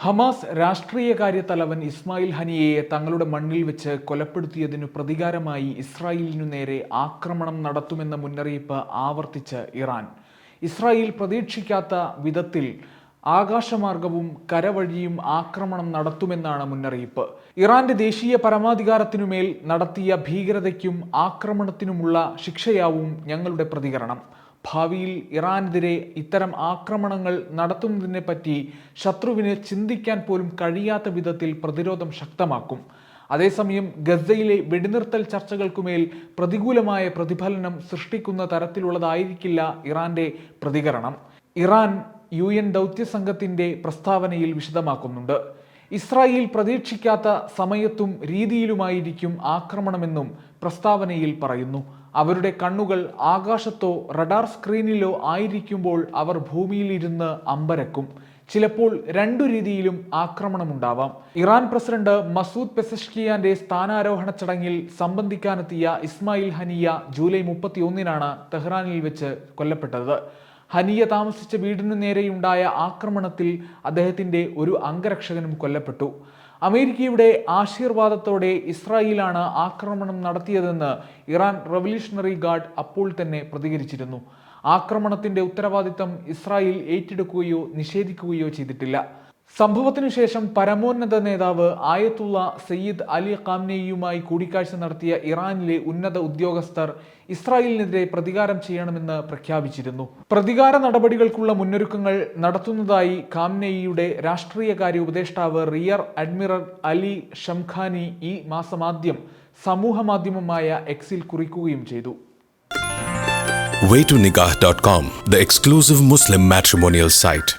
Hamas രാഷ്ട്രീയകാര്യ തലവൻ ഇസ്മായിൽ ഹനിയയെ തങ്ങളുടെ മണ്ണിൽ വെച്ച് കൊലപ്പെടുത്തിയതിനു പ്രതികാരമായി ഇസ്രായേലിനു നേരെ ആക്രമണം നടത്തുമെന്ന മുന്നറിയിപ്പ് ആവർത്തിച്ച് ഇറാൻ. ഇസ്രായേൽ പ്രതീക്ഷിക്കാത്ത വിധത്തിൽ ആകാശമാർഗവും കരവഴിയും ആക്രമണം നടത്തുമെന്നാണ് മുന്നറിയിപ്പ്. ഇറാന്റെ ദേശീയ പരമാധികാരത്തിനുമേൽ നടത്തിയ ഭീകരതയ്ക്കും ആക്രമണത്തിനുമുള്ള ശിക്ഷയാവും ഞങ്ങളുടെ പ്രതികരണം. ഭാവിയിൽ ഇറാനെതിരെ ഇത്തരം ആക്രമണങ്ങൾ നടത്തുന്നതിനെപ്പറ്റി ശത്രുവിന് ചിന്തിക്കാൻ പോലും കഴിയാത്ത വിധത്തിൽ പ്രതിരോധം ശക്തമാക്കും. അതേസമയം ഗസയിലെ വെടിനിർത്തൽ ചർച്ചകൾക്കുമേൽ പ്രതികൂലമായ പ്രതിഫലനം സൃഷ്ടിക്കുന്ന തരത്തിലുള്ളതായിരിക്കില്ല ഇറാന്റെ പ്രതികരണം. ഇറാൻ UN ദൗത്യസംഘത്തിന്റെ പ്രസ്താവനയിൽ വിശദമാക്കുന്നുണ്ട്. ഇസ്രായേൽ പ്രതീക്ഷിക്കാത്ത സമയത്തും രീതിയിലുമായിരിക്കും ആക്രമണമെന്നും പ്രസ്താവനയിൽ പറയുന്നു. അവരുടെ കണ്ണുകൾ ആകാശത്തോ റഡാർ സ്ക്രീനിലോ ആയിരിക്കുമ്പോൾ അവർ ഭൂമിയിലിരുന്ന് അമ്പരക്കും. ചിലപ്പോൾ രണ്ടു രീതിയിലും ആക്രമണമുണ്ടാവാം. ഇറാൻ പ്രസിഡന്റ് മസൂദ് പെസഷ്കിയാന്റെ സ്ഥാനാരോഹണ ചടങ്ങിൽ സംബന്ധിക്കാനെത്തിയ ഇസ്മായിൽ ഹനിയ ജൂലൈ 31 തെഹ്റാനിൽ വെച്ച് കൊല്ലപ്പെട്ടത്. ഹനിയ താമസിച്ച വീടിനു നേരെയുണ്ടായ ആക്രമണത്തിൽ അദ്ദേഹത്തിന്റെ ഒരു അംഗരക്ഷകനും കൊല്ലപ്പെട്ടു. അമേരിക്കയുടെ ആശീർവാദത്തോടെ ഇസ്രായേലാണ് ആക്രമണം നടത്തിയതെന്ന് ഇറാൻ റവല്യൂഷണറി ഗാർഡ് അപ്പോൾ തന്നെ പ്രതികരിച്ചിരുന്നു. ആക്രമണത്തിന്റെ ഉത്തരവാദിത്തം ഇസ്രായേൽ ഏറ്റെടുക്കുകയോ നിഷേധിക്കുകയോ ചെയ്തിട്ടില്ല. സംഭവത്തിനു ശേഷം പരമോന്നത നേതാവ് ആയത്തുള്ള സയ്യിദ് അലി ഖാംനെയിയുമായി കൂടിക്കാഴ്ച നടത്തിയ ഇറാനിലെ ഉന്നത ഉദ്യോഗസ്ഥർ ഇസ്രായേലിനെതിരെ പ്രതികാരം ചെയ്യണമെന്ന് പ്രഖ്യാപിച്ചിരുന്നു. പ്രതികാര നടപടികൾക്കുള്ള മുന്നൊരുക്കങ്ങൾ നടത്തുന്നതായി ഖാംനെയിയുടെ രാഷ്ട്രീയകാര്യ ഉപദേഷ്ടാവ് റിയർ അഡ്മിറൽ അലി ഷംഖാനി ഈ മാസമാദ്യം സമൂഹ മാധ്യമമായ എക്സിൽ കുറിക്കുകയും ചെയ്തു. Way2Nikah.com, the exclusive Muslim matrimonial site.